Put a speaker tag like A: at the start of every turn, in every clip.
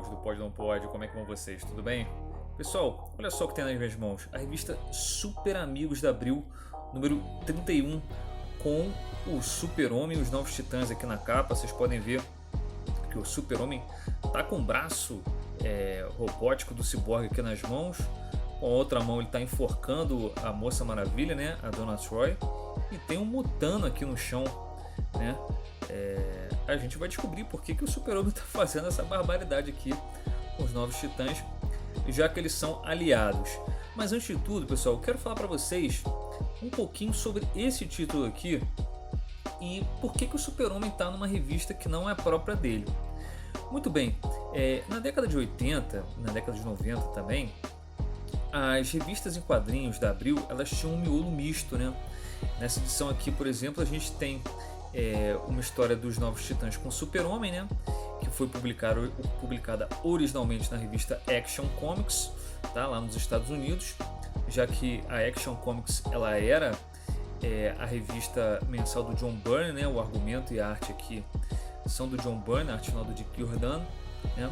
A: amigos do Pode Não Pode, como é que vão vocês? Tudo bem? Pessoal, olha só o que tem nas minhas mãos, a revista Super Amigos da Abril, número 31, com o Super-Homem e os Novos Titãs aqui na capa. Vocês podem ver que o Super-Homem tá com o braço robótico do Cyborg aqui nas mãos, com a outra mão ele está enforcando a Moça Maravilha, né, a Donna Troy, e tem um Mutano aqui no chão, né? A gente vai descobrir por que o Super-Homem está fazendo essa barbaridade aqui com os Novos Titãs, já que eles são aliados. Mas antes de tudo, pessoal, eu quero falar para vocês um pouquinho sobre esse título aqui e por que o Super-Homem está numa revista que não é própria dele. Muito bem, na década de 80, na década de 90 também, as revistas em quadrinhos da Abril, elas tinham um miolo misto, né? Nessa edição aqui, por exemplo, a gente tem uma história dos Novos Titãs com Super-Homem, né? Que foi publicada originalmente na revista Action Comics, tá? Lá nos Estados Unidos, já que a Action Comics ela era a revista mensal do John Byrne, né? O argumento e a arte aqui são do John Byrne, a arte final do Dick Giordano, né?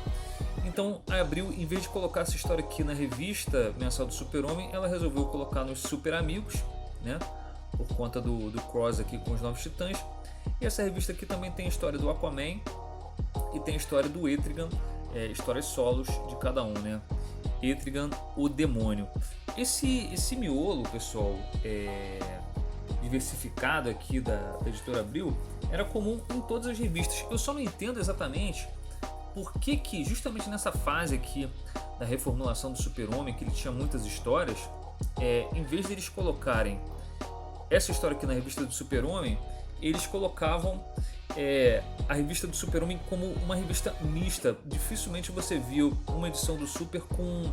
A: Então a Abril, em vez de colocar essa história aqui na revista mensal do Super-Homem, ela resolveu colocar nos Super Amigos, né? Por conta do cross aqui com os Novos Titãs. E essa revista aqui também tem a história do Aquaman e tem a história do Etrigan, histórias solos de cada um, né? Etrigan, o demônio. Esse miolo, pessoal, diversificado aqui da editora Abril, era comum em todas as revistas. Eu só não entendo exatamente por que justamente nessa fase aqui da reformulação do Super-Homem, que ele tinha muitas histórias, em vez de eles colocarem essa história aqui na revista do Super-Homem, eles colocavam a revista do Super-Homem como uma revista mista. Dificilmente você viu uma edição do Super com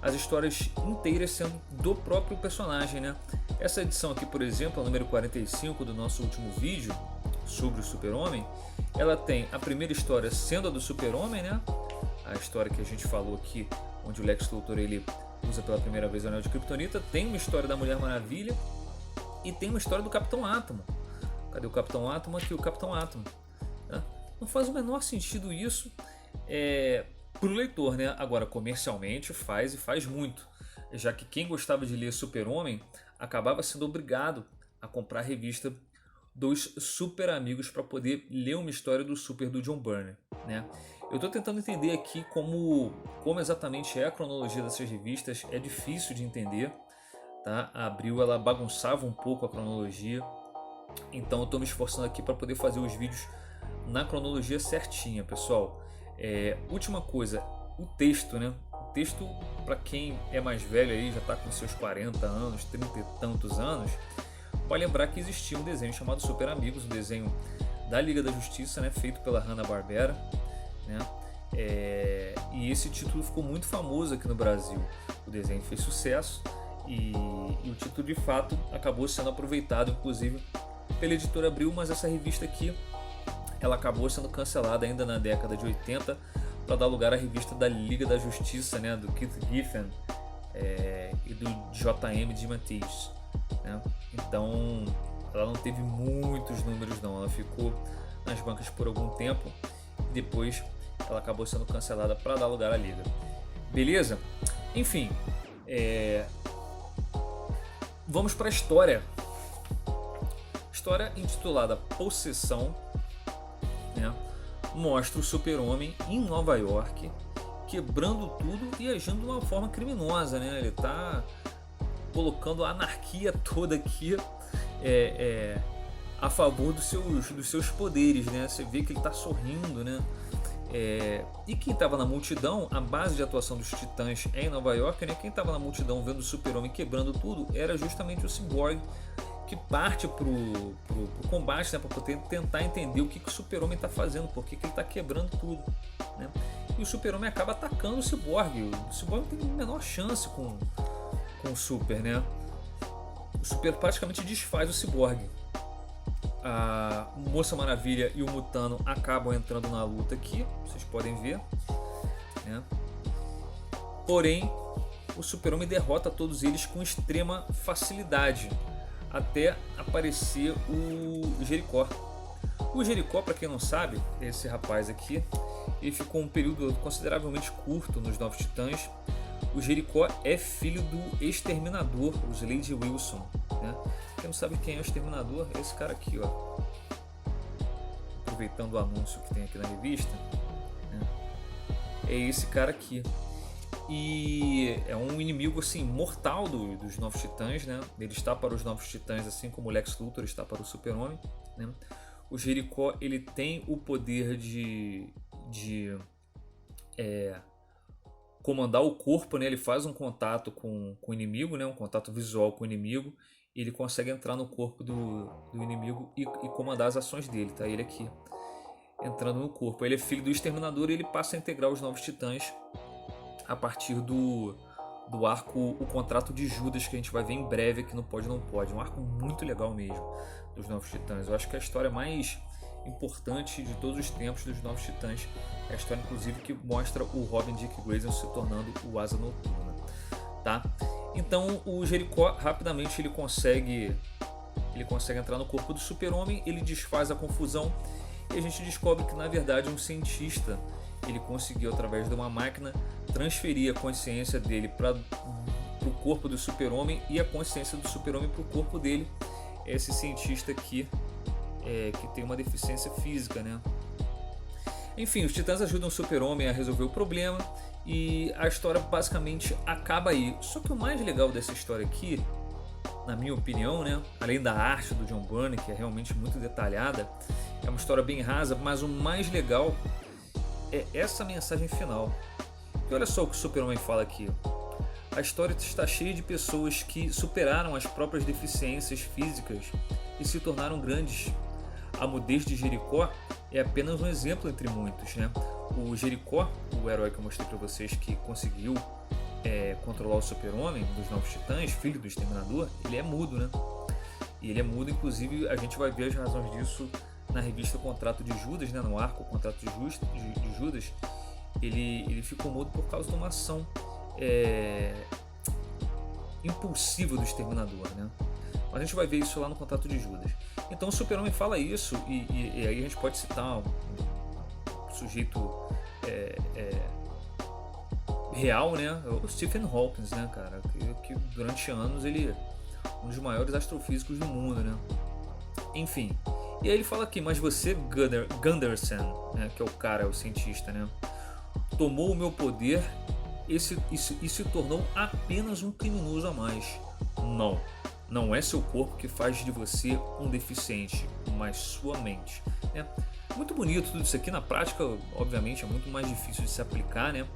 A: as histórias inteiras sendo do próprio personagem, né? Essa edição aqui, por exemplo, a número 45 do nosso último vídeo sobre o Super-Homem, ela tem a primeira história sendo a do Super-Homem, né? A história que a gente falou aqui, onde o Lex Luthor ele usa pela primeira vez o Anel de Kryptonita. Tem uma história da Mulher Maravilha e tem uma história do Capitão Átomo. Cadê o Capitão Átomo? Aqui o Capitão Átomo, né? Não faz o menor sentido isso para o leitor, né? Agora, comercialmente faz, e faz muito, já que quem gostava de ler Super-Homem acabava sendo obrigado a comprar a revista dos Super Amigos para poder ler uma história do Super do John Byrne, né? Eu estou tentando entender aqui como exatamente é a cronologia dessas revistas. É difícil de entender, tá? A Abril ela bagunçava um pouco a cronologia, então eu estou me esforçando aqui para poder fazer os vídeos na cronologia certinha, pessoal. Última coisa, o texto, né? O texto, para quem é mais velho aí, já está com seus 40 anos, 30 e tantos anos, vai lembrar que existia um desenho chamado Super Amigos, um desenho da Liga da Justiça, né? Feito pela Hanna-Barbera, né? E esse título ficou muito famoso aqui no Brasil. O desenho fez sucesso e o título de fato acabou sendo aproveitado, inclusive pela editora Abril, mas essa revista aqui ela acabou sendo cancelada ainda na década de 80 para dar lugar à revista da Liga da Justiça, né, do Keith Giffen e do J.M. DeMatteis, né? Então ela não teve muitos números não, ela ficou nas bancas por algum tempo e depois ela acabou sendo cancelada para dar lugar à Liga. Beleza? Enfim, vamos para a história. História intitulada Possessão, né? Mostra o Super-Homem em Nova York quebrando tudo e agindo de uma forma criminosa, né? Ele está colocando a anarquia toda aqui a favor dos seus poderes, né? Você vê que ele está sorrindo, né? E quem estava na multidão, a base de atuação dos Titãs é em Nova York, né? Quem estava na multidão vendo o Super-Homem quebrando tudo era justamente o Cyborg, que parte pro combate, né, para poder tentar entender o que o Super-Homem está fazendo, por que ele está quebrando tudo, né? E o Super-Homem acaba atacando o Cyborg. O Cyborg não tem a menor chance com o Super, né? O Super praticamente desfaz o Cyborg. A Moça Maravilha e o Mutano acabam entrando na luta aqui, vocês podem ver, né? Porém, o Super-Homem derrota todos eles com extrema facilidade, até aparecer o Jericó. O Jericó, para quem não sabe, esse rapaz aqui, ele ficou um período consideravelmente curto nos Novos Titãs. O Jericó é filho do Exterminador, o Slade Wilson, né? Quem não sabe quem é o Exterminador, é esse cara aqui, ó. Aproveitando o anúncio que tem aqui na revista, né? É esse cara aqui. E é um inimigo assim mortal dos Novos Titãs, né? Ele está para os Novos Titãs assim como o Lex Luthor está para o Super-Homem, né? O Jericó, ele tem o poder de comandar o corpo, né? Ele faz um contato com o inimigo, né? Um contato visual com o inimigo, e ele consegue entrar no corpo do inimigo e comandar as ações dele, tá? Ele aqui entrando no corpo. Ele é filho do Exterminador e ele passa a integrar os Novos Titãs a partir do arco O Contrato de Judas, que a gente vai ver em breve aqui no Pode Não Pode. Um arco muito legal mesmo dos Novos Titãs. Eu acho que é a história mais importante de todos os tempos dos Novos Titãs. É a história, inclusive, que mostra o Robin Dick Grayson se tornando o Asa Noturna, tá? Então o Jericó rapidamente ele consegue entrar no corpo do Super-Homem, ele desfaz a confusão e a gente descobre que na verdade um cientista ele conseguiu, através de uma máquina, transferir a consciência dele para o corpo do Super-Homem e a consciência do Super-Homem para o corpo dele. Esse cientista aqui que tem uma deficiência física, né? Enfim, os Titãs ajudam o Super-Homem a resolver o problema e a história basicamente acaba aí. Só que o mais legal dessa história aqui, na minha opinião, né, além da arte do John Byrne, que é realmente muito detalhada, é uma história bem rasa, mas o mais legal é essa mensagem final. E olha só o que o Super-Homem fala aqui. A história está cheia de pessoas que superaram as próprias deficiências físicas e se tornaram grandes. A mudez de Jericó é apenas um exemplo entre muitos, né? O Jericó, o herói que eu mostrei para vocês que conseguiu controlar o Super-Homem dos Novos Titãs, filho do Exterminador, ele é mudo, né? E ele é mudo, inclusive a gente vai ver as razões disso na revista Contrato de Judas, né? No arco Contrato de Judas, ele ficou mudo por causa de uma ação impulsiva do Exterminador, né? Mas a gente vai ver isso lá no Contrato de Judas. Então o Super-Homem fala isso e aí a gente pode citar um sujeito real, né? O Stephen Hawking, né, cara? Que durante anos ele é um dos maiores astrofísicos do mundo, né? Enfim. E aí ele fala aqui, mas você, Gunderson, né, que é o cara, o cientista, né? Tomou o meu poder e se tornou apenas um criminoso a mais. Não é seu corpo que faz de você um deficiente, mas sua mente. É muito bonito tudo isso aqui. Na prática, obviamente, é muito mais difícil de se aplicar, né?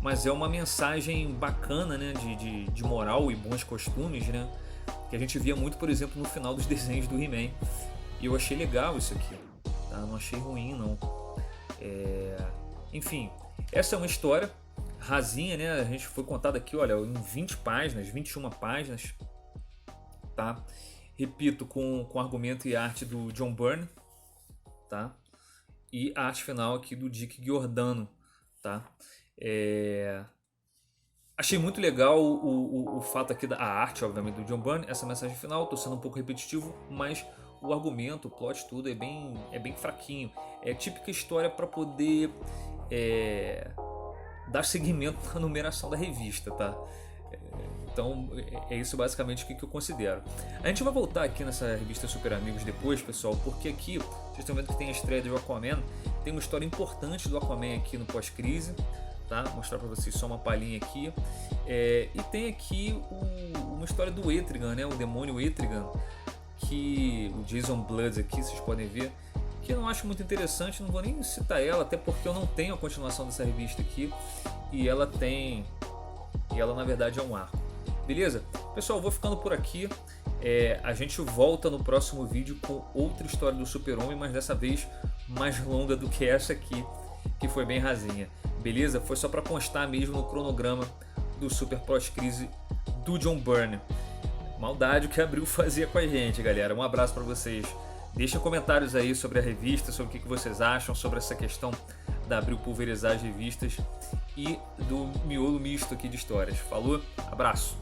A: Mas é uma mensagem bacana, né? De moral e bons costumes, né? Que a gente via muito, por exemplo, no final dos desenhos do He-Man. E eu achei legal isso aqui, tá? Não achei ruim, não. Enfim, essa é uma história rasinha, né? A gente foi contada aqui, olha, em 20 páginas, 21 páginas. Tá? Repito, com argumento e arte do John Byrne, tá? E a arte final aqui do Dick Giordano, tá? Achei muito legal o fato aqui da arte, obviamente, do John Byrne, essa mensagem final. Tô sendo um pouco repetitivo, mas o argumento, o plot, tudo é bem fraquinho. É típica história para poder dar seguimento na numeração da revista, tá? Então é isso basicamente que eu considero. A gente vai voltar aqui nessa revista Super Amigos depois, pessoal, porque aqui vocês estão vendo que tem a estreia do Aquaman. Tem uma história importante do Aquaman aqui no pós-crise, tá? Vou mostrar para vocês só uma palhinha aqui. E tem aqui uma história do Etrigan, né? O demônio Etrigan, que o Jason Blood aqui, vocês podem ver, que eu não acho muito interessante. Não vou nem citar ela, até porque eu não tenho a continuação dessa revista aqui. E ela na verdade é um arco. Beleza? Pessoal, eu vou ficando por aqui. A gente volta no próximo vídeo com outra história do Super-Homem, mas dessa vez mais longa do que essa aqui, que foi bem rasinha. Beleza? Foi só para constar mesmo no cronograma do Super Pós-Crise do John Byrne. Maldade o que a Abril fazia com a gente, galera. Um abraço para vocês. Deixem comentários aí sobre a revista, sobre o que vocês acham sobre essa questão da Abril pulverizar as revistas e do miolo misto aqui de histórias. Falou? Abraço!